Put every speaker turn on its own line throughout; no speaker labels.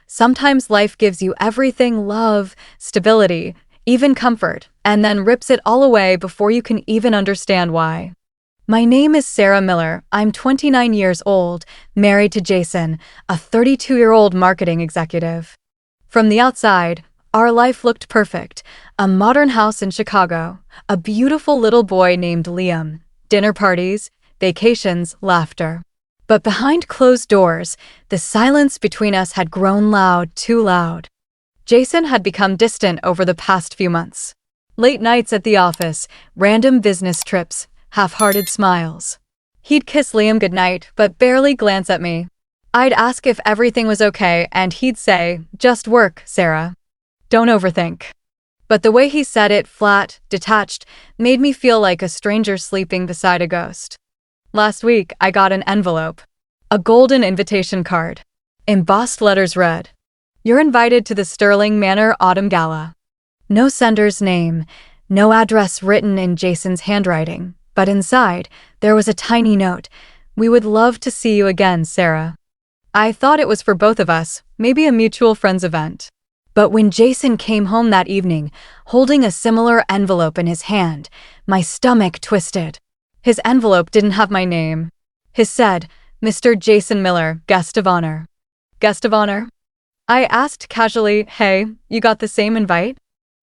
Sometimes life gives you everything: love, stability, even comfort, and then rips it all away before you can even understand why. My name is Sara Miller. I'm 29 years old, married to Jason, a 32-year-old marketing executive. From the outside, our life looked perfect: a modern house in Chicago, a beautiful little boy named Liam, dinner parties, vacations, laughter. But behind closed doors, the silence between us had grown loud, too loud. Jason had become distant over the past few months. Late nights at the office, random business trips, half-hearted smiles. He'd kiss Liam goodnight, but barely glance at me. I'd ask if everything was okay, and he'd say, "Just work, Sara. Don't overthink." But the way he said it, flat, detached, made me feel like a stranger sleeping beside a ghost. Last week, I got an envelope. A golden invitation card. Embossed letters read, "You're invited to the Sterling Manor Autumn Gala." No sender's name, no address written in Jason's handwriting, but inside, there was a tiny note: "We would love to see you again, Sara." I thought it was for both of us, maybe a mutual friends event. But when Jason came home that evening, holding a similar envelope in his hand, my stomach twisted. His envelope didn't have my name. His said, "Mr. Jason Miller, guest of honor." Guest of honor? I asked casually, "Hey, you got the same invite?"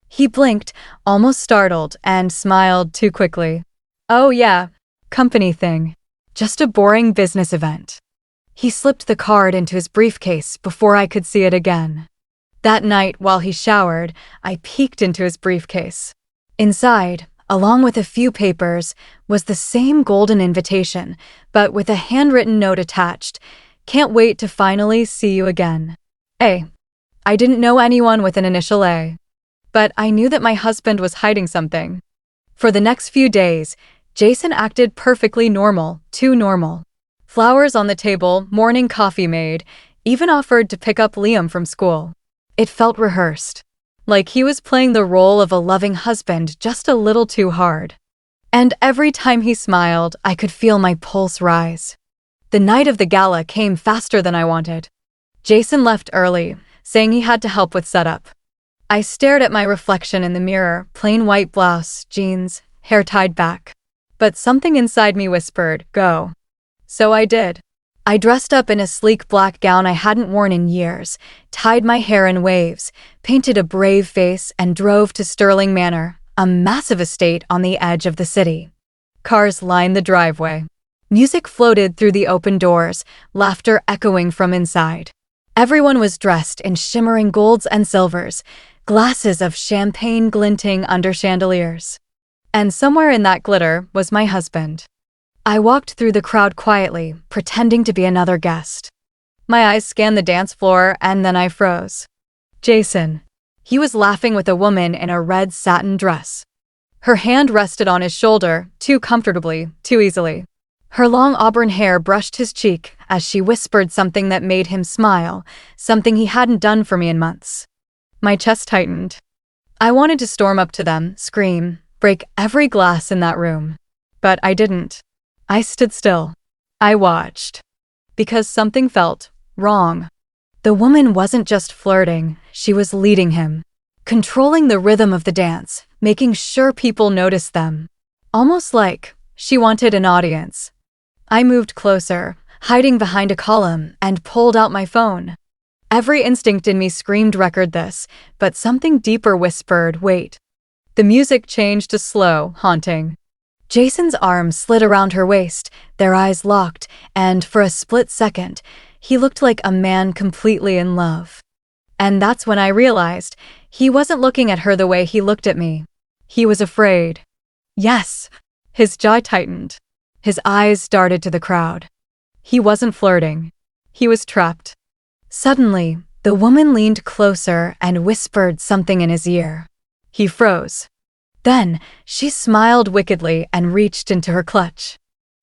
He blinked, almost startled, and smiled too quickly. "Oh yeah, company thing. Just a boring business event." He slipped the card into his briefcase before I could see it again. That night, while he showered, I peeked into his briefcase. Inside, along with a few papers, was the same golden invitation, but with a handwritten note attached: "Can't wait to finally see you again. A." I didn't know anyone with an initial A. But I knew that my husband was hiding something. For the next few days, Jason acted perfectly normal, too normal. Flowers on the table, morning coffee made, even offered to pick up Liam from school. It felt rehearsed. Like he was playing the role of a loving husband just a little too hard. And every time he smiled, I could feel my pulse rise. The night of the gala came faster than I wanted. Jason left early, saying he had to help with setup. I stared at my reflection in the mirror: plain white blouse, jeans, hair tied back. But something inside me whispered, "Go." So I did. I dressed up in a sleek black gown I hadn't worn in years, tied my hair in waves, painted a brave face, and drove to Sterling Manor, a massive estate on the edge of the city. Cars lined the driveway. Music floated through the open doors, laughter echoing from inside. Everyone was dressed in shimmering golds and silvers, glasses of champagne glinting under chandeliers. And somewhere in that glitter was my husband. I walked through the crowd quietly, pretending to be another guest. My eyes scanned the dance floor, and then I froze. Jason. He was laughing with a woman in a red satin dress. Her hand rested on his shoulder, too comfortably, too easily. Her long auburn hair brushed his cheek as she whispered something that made him smile, something he hadn't done for me in months. My chest tightened. I wanted to storm up to them, scream, break every glass in that room. But I didn't. I stood still. I watched. Because something felt wrong. The woman wasn't just flirting, she was leading him. Controlling the rhythm of the dance, making sure people noticed them. Almost like she wanted an audience. I moved closer, hiding behind a column, and pulled out my phone. Every instinct in me screamed record this, but something deeper whispered, wait. The music changed to slow, haunting. Jason's arm slid around her waist, their eyes locked, and for a split second, he looked like a man completely in love. And that's when I realized he wasn't looking at her the way he looked at me. He was afraid. Yes. His jaw tightened. His eyes darted to the crowd. He wasn't flirting. He was trapped. Suddenly, the woman leaned closer and whispered something in his ear. He froze. Then, she smiled wickedly and reached into her clutch.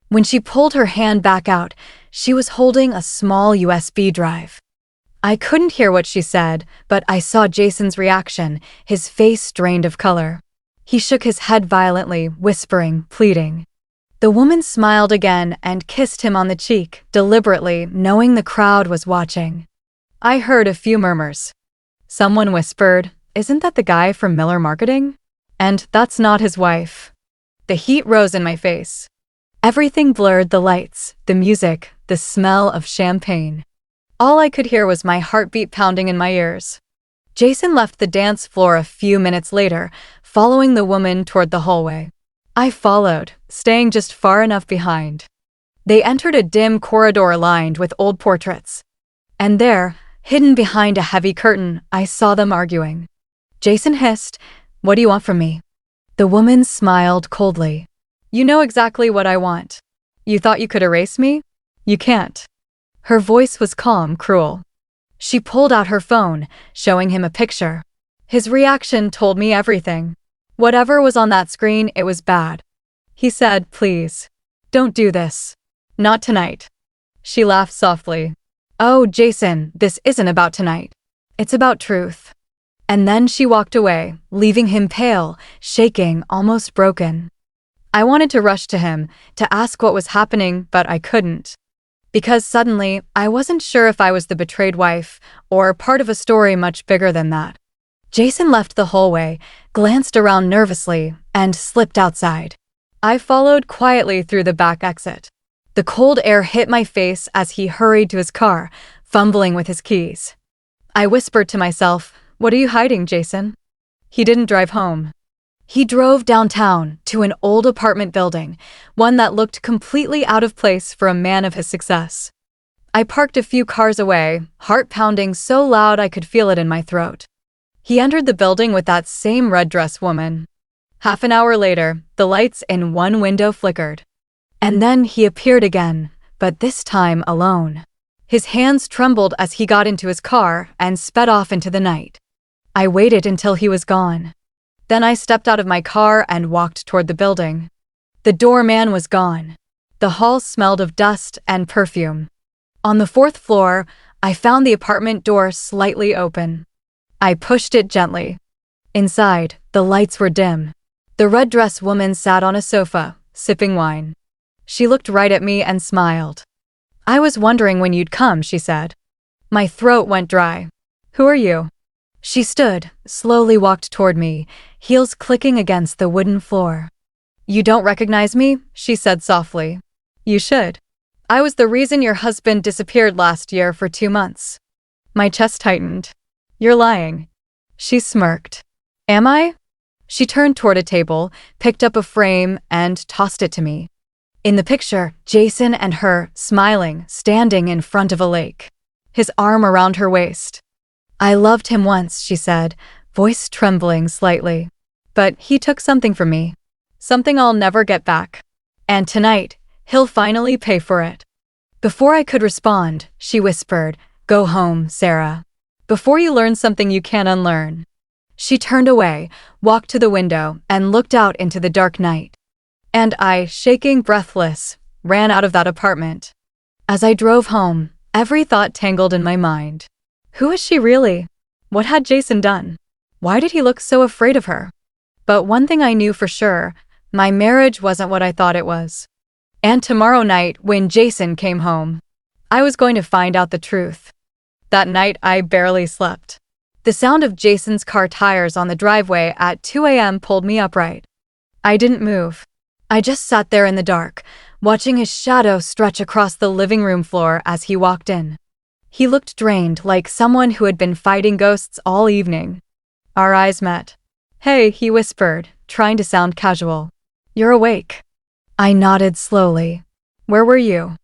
When she pulled her hand back out, she was holding a small USB drive. I couldn't hear what she said, but I saw Jason's reaction, his face drained of color. He shook his head violently, whispering, pleading. The woman smiled again and kissed him on the cheek, deliberately, knowing the crowd was watching. I heard a few murmurs. Someone whispered, "Isn't that the guy from Miller Marketing?" And that's not his wife. The heat rose in my face. Everything blurred: the lights, the music, the smell of champagne. All I could hear was my heartbeat pounding in my ears. Jason left the dance floor a few minutes later, following the woman toward the hallway. I followed, staying just far enough behind. They entered a dim corridor lined with old portraits. And there, hidden behind a heavy curtain, I saw them arguing. Jason hissed, "What do you want from me?" The woman smiled coldly. "You know exactly what I want. You thought you could erase me? You can't." Her voice was calm, cruel. She pulled out her phone, showing him a picture. His reaction told me everything. Whatever was on that screen, it was bad. He said, "Please, don't do this. Not tonight." She laughed softly. "Oh, Jason, this isn't about tonight. It's about truth." And then she walked away, leaving him pale, shaking, almost broken. I wanted to rush to him, to ask what was happening, but I couldn't. Because suddenly, I wasn't sure if I was the betrayed wife, or part of a story much bigger than that. Jason left the hallway, glanced around nervously, and slipped outside. I followed quietly through the back exit. The cold air hit my face as he hurried to his car, fumbling with his keys. I whispered to myself, "What are you hiding, Jason?" He didn't drive home. He drove downtown to an old apartment building, one that looked completely out of place for a man of his success. I parked a few cars away, heart pounding so loud I could feel it in my throat. He entered the building with that same red dress woman. Half an hour later, the lights in one window flickered. And then he appeared again, but this time alone. His hands trembled as he got into his car and sped off into the night. I waited until he was gone. Then I stepped out of my car and walked toward the building. The doorman was gone. The hall smelled of dust and perfume. On the 4th floor, I found the apartment door slightly open. I pushed it gently. Inside, the lights were dim. The red dress woman sat on a sofa, sipping wine. She looked right at me and smiled. "I was wondering when you'd come," she said. My throat went dry. "Who are you?" She stood, slowly walked toward me, heels clicking against the wooden floor. "You don't recognize me?" she said softly. "You should. I was the reason your husband disappeared last year for 2 months." My chest tightened. "You're lying." She smirked. "Am I?" She turned toward a table, picked up a frame, and tossed it to me. In the picture, Jason and her, smiling, standing in front of a lake. His arm around her waist. "I loved him once," she said, voice trembling slightly. "But he took something from me. Something I'll never get back. And tonight, he'll finally pay for it." Before I could respond, she whispered, "Go home, Sara. Before you learn something you can't unlearn." She turned away, walked to the window, and looked out into the dark night. And I, shaking, breathless, ran out of that apartment. As I drove home, every thought tangled in my mind. Who is she really? What had Jason done? Why did he look so afraid of her? But one thing I knew for sure, my marriage wasn't what I thought it was. And tomorrow night, when Jason came home, I was going to find out the truth. That night, I barely slept. The sound of Jason's car tires on the driveway at 2 a.m. pulled me upright. I didn't move. I just sat there in the dark, watching his shadow stretch across the living room floor as he walked in. He looked drained, like someone who had been fighting ghosts all evening. Our eyes met. "Hey," he whispered, trying to sound casual. "You're awake." I nodded slowly. "Where were you?"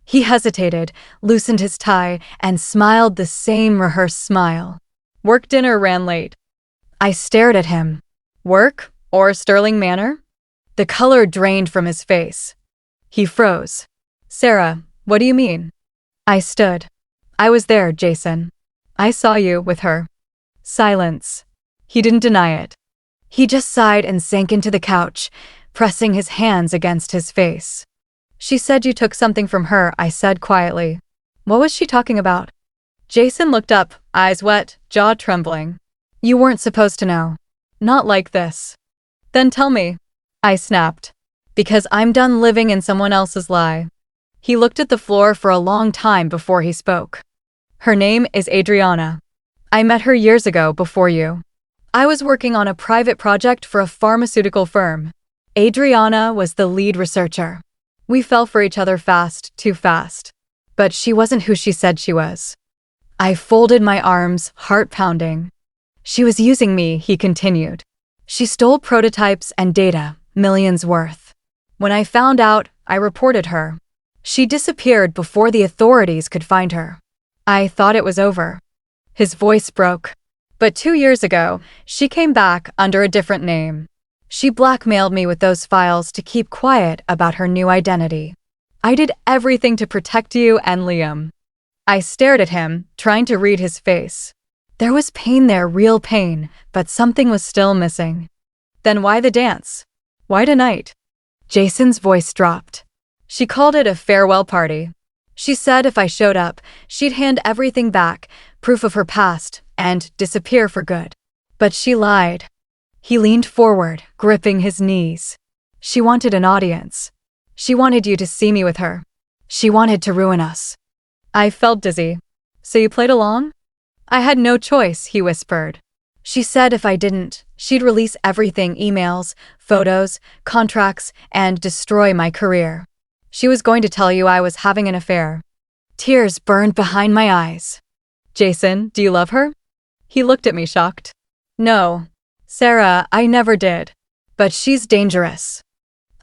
He hesitated, loosened his tie, and smiled the same rehearsed smile. "Work dinner ran late." I stared at him. Work? Or Sterling Manor? The color drained from his face. He froze. "Sara, what do you mean?" I stood. "I was there, Jason. I saw you with her." Silence. He didn't deny it. He just sighed and sank into the couch, pressing his hands against his face. "She said you took something from her," I said quietly. "What was she talking about?" Jason looked up, eyes wet, jaw trembling. "You weren't supposed to know. Not like this." "Then tell me," I snapped. "Because I'm done living in someone else's lie." He looked at the floor for a long time before he spoke. Her name is Adriana. I met her years ago before you. I was working on a private project for a pharmaceutical firm. Adriana was the lead researcher. We fell for each other fast, too fast. But she wasn't who she said she was. I folded my arms, heart pounding. She was using me, he continued. She stole prototypes and data, millions worth. When I found out, I reported her. She disappeared before the authorities could find her. I thought it was over. His voice broke. But 2 years ago, she came back under a different name. She blackmailed me with those files to keep quiet about her new identity. I did everything to protect you and Liam. I stared at him, trying to read his face. There was pain there, real pain, but something was still missing. Then why the dance? Why tonight? Jason's voice dropped. She called it a farewell party. She said if I showed up, she'd hand everything back, proof of her past, and disappear for good. But she lied. He leaned forward, gripping his knees. She wanted an audience. She wanted you to see me with her. She wanted to ruin us. I felt dizzy. So you played along? I had no choice, he whispered. She said if I didn't, she'd release everything, emails, photos, contracts, and destroy my career. She was going to tell you I was having an affair. Tears burned behind my eyes. Jason, do you love her? He looked at me shocked. No. Sara, I never did. But she's dangerous.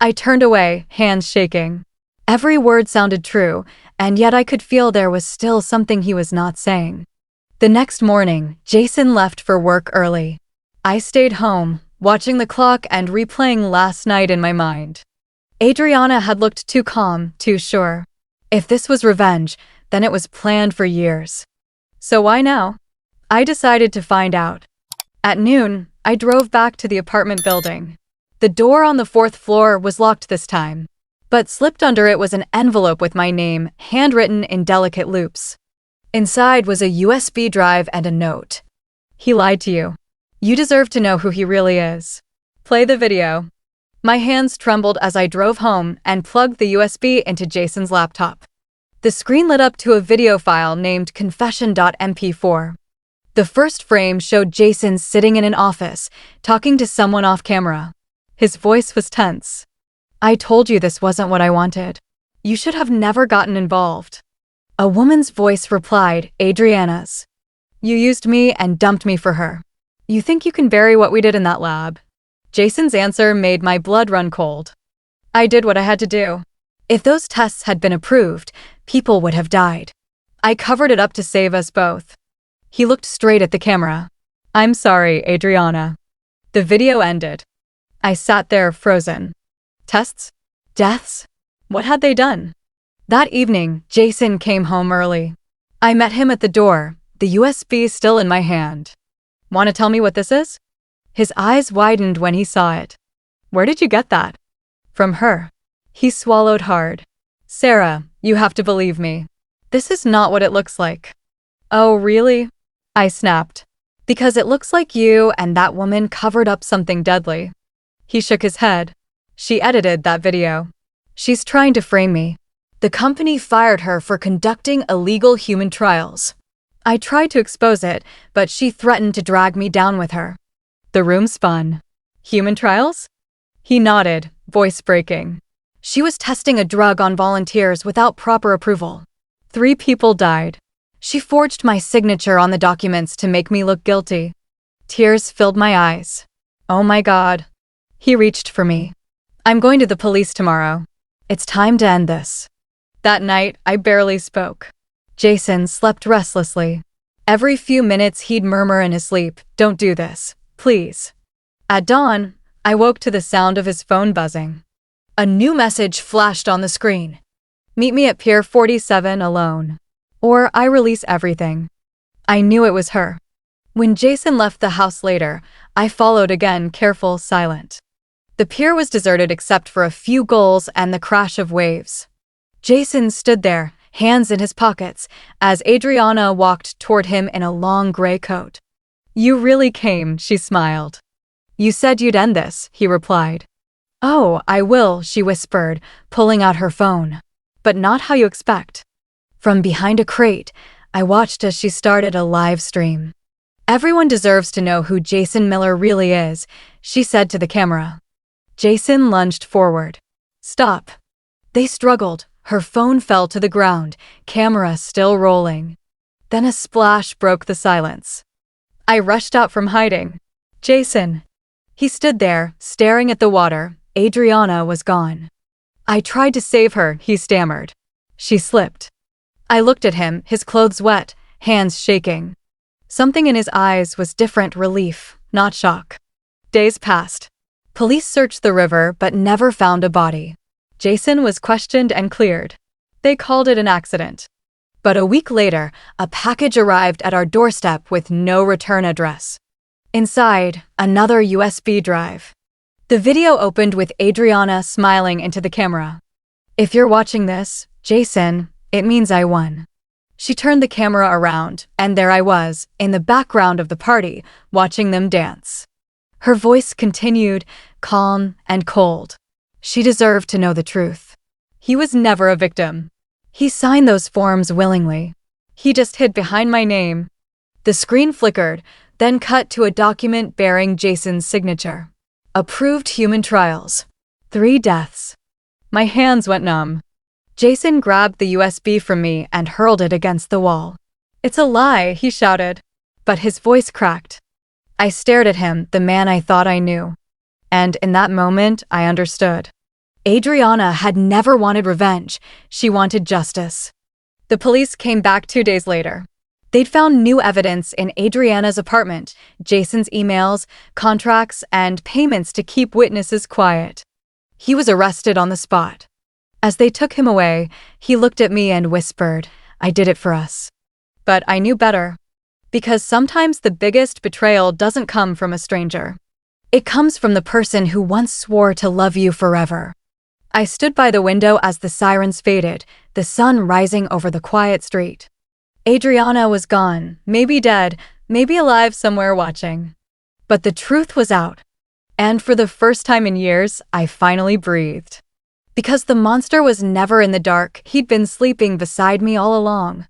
I turned away, hands shaking. Every word sounded true, and yet I could feel there was still something he was not saying. The next morning, Jason left for work early. I stayed home, watching the clock and replaying last night in my mind. Adriana had looked too calm, too sure. If this was revenge, then it was planned for years. So why now? I decided to find out. At noon, I drove back to the apartment building. The door on the 4th floor was locked this time, but slipped under it was an envelope with my name, handwritten in delicate loops. Inside was a USB drive and a note. He lied to you. You deserve to know who he really is. Play the video. My hands trembled as I drove home and plugged the USB into Jason's laptop. The screen lit up to a video file named confession.mp4. The first frame showed Jason sitting in an office, talking to someone off camera. His voice was tense. I told you this wasn't what I wanted. You should have never gotten involved. A woman's voice replied, Adriana's. You used me and dumped me for her. You think you can bury what we did in that lab? Jason's answer made my blood run cold. I did what I had to do. If those tests had been approved, people would have died. I covered it up to save us both. He looked straight at the camera. I'm sorry, Adriana. The video ended. I sat there frozen. Tests? Deaths? What had they done? That evening, Jason came home early. I met him at the door, the USB still in my hand. Want to tell me what this is? His eyes widened when he saw it. Where did you get that? From her. He swallowed hard. Sara, you have to believe me. This is not what it looks like. Oh, really? I snapped. Because it looks like you and that woman covered up something deadly. He shook his head. She edited that video. She's trying to frame me. The company fired her for conducting illegal human trials. I tried to expose it, but she threatened to drag me down with her. The room spun. Human trials? He nodded, voice breaking. She was testing a drug on volunteers without proper approval. 3 people died. She forged my signature on the documents to make me look guilty. Tears filled my eyes. Oh my God. He reached for me. I'm going to the police tomorrow. It's time to end this. That night, I barely spoke. Jason slept restlessly. Every few minutes he'd murmur in his sleep, "Don't do this, please." At dawn, I woke to the sound of his phone buzzing. A new message flashed on the screen. Meet me at Pier 47 alone. Or I release everything. I knew it was her. When Jason left the house later, I followed again, careful, silent. The pier was deserted except for a few gulls and the crash of waves. Jason stood there, hands in his pockets, as Adriana walked toward him in a long gray coat. You really came, she smiled. You said you'd end this, he replied. Oh, I will, she whispered, pulling out her phone. But not how you expect. From behind a crate, I watched as she started a live stream. "Everyone deserves to know who Jason Miller really is," she said to the camera. Jason lunged forward. "Stop." They struggled. Her phone fell to the ground, camera still rolling. Then a splash broke the silence. I rushed out from hiding. "Jason." He stood there, staring at the water. Adriana was gone. "I tried to save her," he stammered. "She slipped." I looked at him, his clothes wet, hands shaking. Something in his eyes was different, relief, not shock. Days passed. Police searched the river but never found a body. Jason was questioned and cleared. They called it an accident. But a week later, a package arrived at our doorstep with no return address. Inside, another USB drive. The video opened with Adriana smiling into the camera. "If you're watching this, Jason, it means I won." She turned the camera around, and there I was, in the background of the party, watching them dance. Her voice continued, calm and cold. She deserved to know the truth. He was never a victim. He signed those forms willingly. He just hid behind my name. The screen flickered, then cut to a document bearing Jason's signature. "Approved human trials. 3 deaths." My hands went numb. Jason grabbed the USB from me and hurled it against the wall. "It's a lie," he shouted. But his voice cracked. I stared at him, the man I thought I knew. And in that moment, I understood. Adriana had never wanted revenge. She wanted justice. The police came back 2 days later. They'd found new evidence in Adriana's apartment, Jason's emails, contracts, and payments to keep witnesses quiet. He was arrested on the spot. As they took him away, he looked at me and whispered, "I did it for us." But I knew better. Because sometimes the biggest betrayal doesn't come from a stranger. It comes from the person who once swore to love you forever. I stood by the window as the sirens faded, the sun rising over the quiet street. Adriana was gone, maybe dead, maybe alive somewhere watching. But the truth was out. And for the first time in years, I finally breathed. Because the monster was never in the dark, he'd been sleeping beside me all along.